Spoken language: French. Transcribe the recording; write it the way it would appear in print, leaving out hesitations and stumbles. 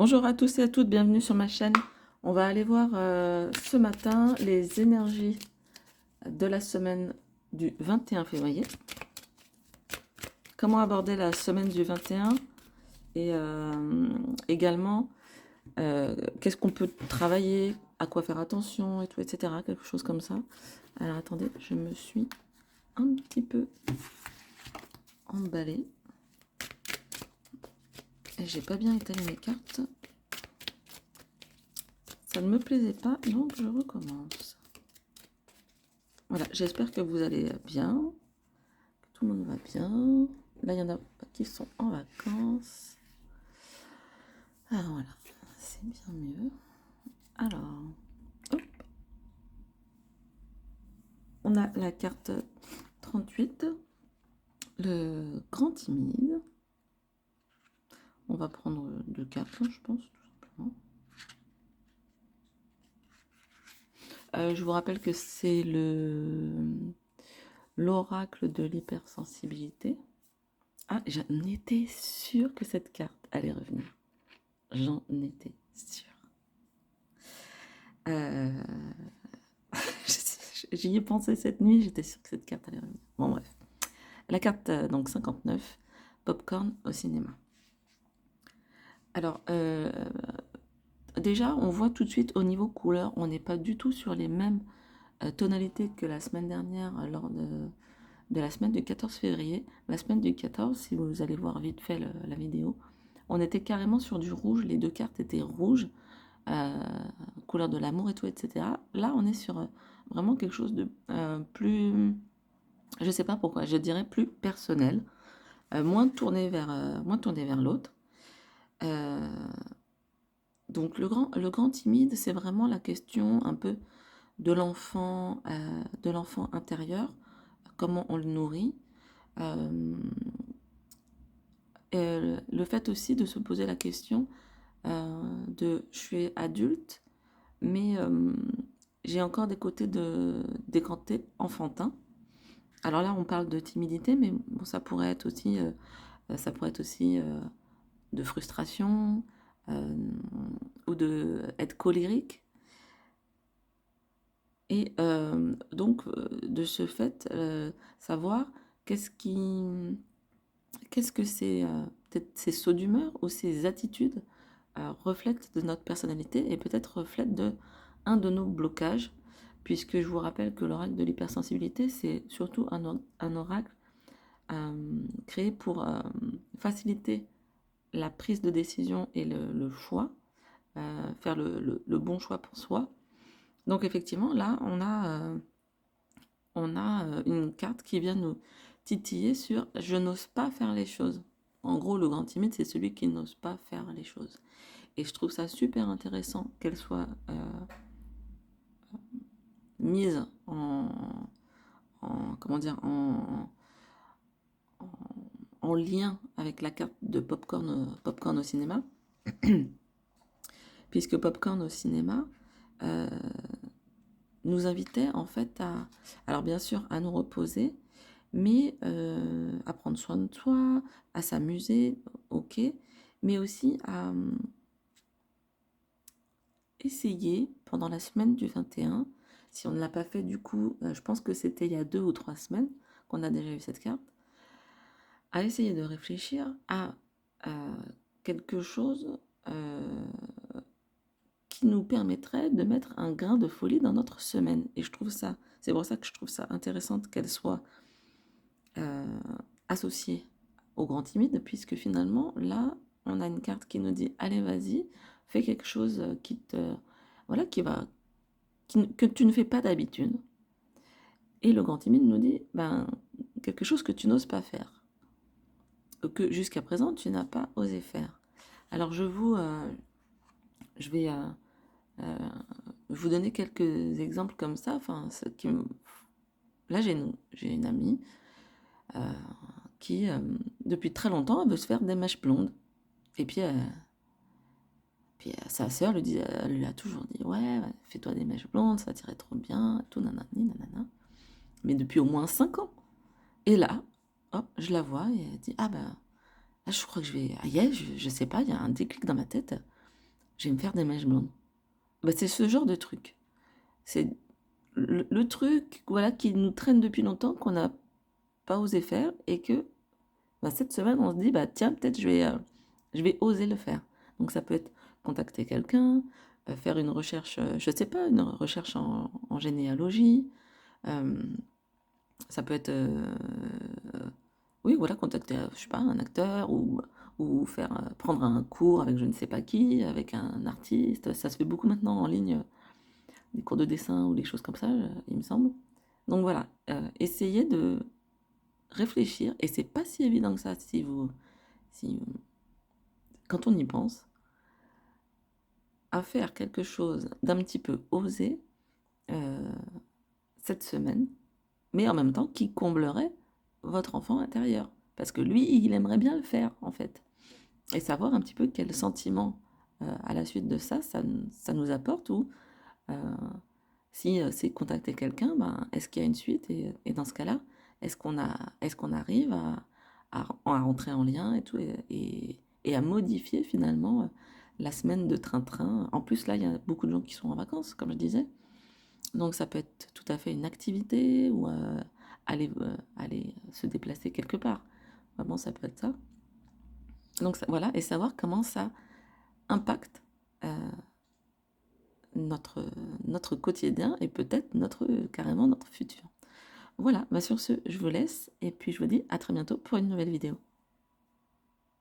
Bonjour à tous et à toutes, bienvenue sur ma chaîne. On va aller voir ce matin les énergies de la semaine du 21 février. Comment aborder la semaine du 21 et également qu'est-ce qu'on peut travailler, à quoi faire attention et tout, etc. Quelque chose comme ça. Alors attendez, je me suis un petit peu emballée. Et j'ai pas bien étalé mes cartes. Ça ne me plaisait pas, donc je recommence. Voilà, j'espère que vous allez bien, que tout le monde va bien. Là, il y en a qui sont en vacances. Ah voilà, c'est bien mieux. Alors, hop. On a la carte 38, le grand timide. On va prendre deux cartes, je pense, tout simplement. Je vous rappelle que c'est l'oracle de l'hypersensibilité. Ah, j'en étais sûre que cette carte allait revenir. J'en étais sûre. J'y ai pensé cette nuit, j'étais sûre que cette carte allait revenir. Bon, bref. La carte, donc 59, Popcorn au cinéma. Alors, déjà, on voit tout de suite au niveau couleur, on n'est pas du tout sur les mêmes tonalités que la semaine dernière lors de la semaine du 14 février. La semaine du 14, si vous allez voir vite fait la vidéo, on était carrément sur du rouge, les deux cartes étaient rouges, couleur de l'amour et tout, etc. Là, on est sur vraiment quelque chose de plus, je sais pas pourquoi, je dirais plus personnel, moins tourné vers l'autre. Donc le grand timide, c'est vraiment la question un peu de l'enfant intérieur, comment on le nourrit. Le fait aussi de se poser la question de je suis adulte, mais j'ai encore des côtés des côtés enfantins. Alors là, on parle de timidité, mais bon, ça pourrait être aussi de frustration ou de être colérique. Et donc, de ce fait, savoir qu'est-ce que peut-être ces sauts d'humeur ou ces attitudes reflètent de notre personnalité et peut-être reflètent de un de nos blocages, puisque je vous rappelle que l'oracle de l'hypersensibilité, c'est surtout un oracle créé pour faciliter la prise de décision et le choix, faire le bon choix pour soi. Donc effectivement, là, on a une carte qui vient nous titiller sur « je n'ose pas faire les choses ». En gros, le grand timide, c'est celui qui n'ose pas faire les choses. Et je trouve ça super intéressant qu'elle soit mise comment dire, en lien avec la carte de Popcorn au cinéma. Puisque Popcorn au cinéma nous invitait en fait alors bien sûr, à nous reposer, mais à prendre soin de soi, à s'amuser, ok, mais aussi à essayer pendant la semaine du 21, si on ne l'a pas fait du coup, je pense que c'était il y a 2 ou 3 semaines qu'on a déjà eu cette carte, à essayer de réfléchir à quelque chose qui nous permettrait de mettre un grain de folie dans notre semaine. Et je trouve ça, c'est pour ça que je trouve ça intéressant qu'elle soit associée au grand timide, puisque finalement, là, on a une carte qui nous dit, allez, vas-y, fais quelque chose qui te, voilà, que tu ne fais pas d'habitude. Et le grand timide nous dit, ben, quelque chose que tu n'oses pas faire, que jusqu'à présent, tu n'as pas osé faire. Alors, je vais vous donner quelques exemples comme ça. Enfin, là, j'ai une amie qui, depuis très longtemps, elle veut se faire des mèches blondes. Et puis sa sœur elle lui a toujours dit, ouais, fais-toi des mèches blondes, ça t'irait trop bien, tout nanani, nanana. Mais depuis au moins 5 ans. Et là, hop, je la vois et elle dit, ah ben, là, je crois que je vais, je sais pas, il y a un déclic dans ma tête. je vais me faire des mèches blondes. Bah, c'est ce genre de truc. C'est le truc voilà, qui nous traîne depuis longtemps, qu'on n'a pas osé faire et que bah, cette semaine, on se dit, bah, tiens, peut-être je vais oser le faire. Donc ça peut être contacter quelqu'un, faire une recherche, je sais pas, une recherche en généalogie. euh, Ça peut être, oui, voilà, contacter, je sais pas, un acteur ou faire, prendre un cours avec je ne sais pas qui, avec un artiste. Ça se fait beaucoup maintenant en ligne, des cours de dessin ou des choses comme ça, il me semble. Donc voilà, essayez de réfléchir, et c'est pas si évident que ça si, quand on y pense, à faire quelque chose d'un petit peu osé euh, cette semaine, mais en même temps qui comblerait votre enfant intérieur. Parce que lui, il aimerait bien le faire, en fait. Et savoir un petit peu quel sentiment, à la suite de ça, ça nous apporte, ou euh, si c'est contacter quelqu'un, ben, est-ce qu'il y a une suite, et dans ce cas-là, est-ce qu'on arrive à rentrer en lien et tout, et à modifier finalement la semaine de train-train. En plus, là, il y a beaucoup de gens qui sont en vacances, comme je disais. Donc ça peut être tout à fait une activité ou aller se déplacer quelque part. Vraiment, ça peut être ça. Donc voilà, et savoir comment ça impacte euh, notre, notre quotidien et peut-être carrément notre futur. Voilà, bah sur ce, je vous laisse et puis je vous dis à très bientôt pour une nouvelle vidéo.